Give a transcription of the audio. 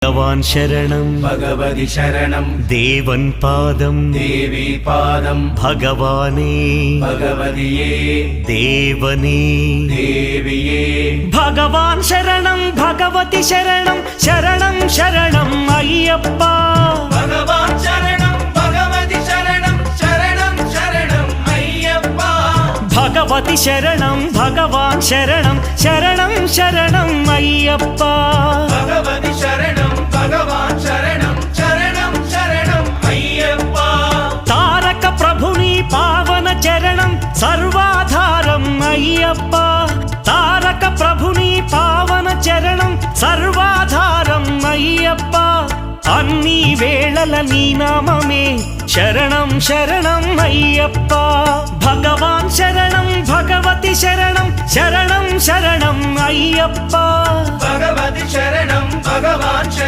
भगवान् शरणं भगवति शरणं देवन् पादं देवी पादं भगवाने भगवतिये देवने देविये भगवान् शरणं भगवति शरणं शरणं शरणं अय्यप्पा भगवान् शरणं भगवति शरणं शरणं शरणं अय्यप्पा भगवति शरणं भगवान् शरणं शरणं शरणं अय्यप्पा भगवति शरणं भगवान् शरणं शरणं शरणं अय्यप्पा तारक प्रभुनि पावन चरणं सर्वाधारम् अय्यप्पा तारक प्रभुनि पावन चरणं सर्वाधारम् अय्यप्पा अन्नी वेळल नी नाममे शरणं शरणं अय्यप्पा भगवान् शरणं भगवति शरणं शरणं शरणं अय्यप्पा भगवति शरणं भगवान् शरणं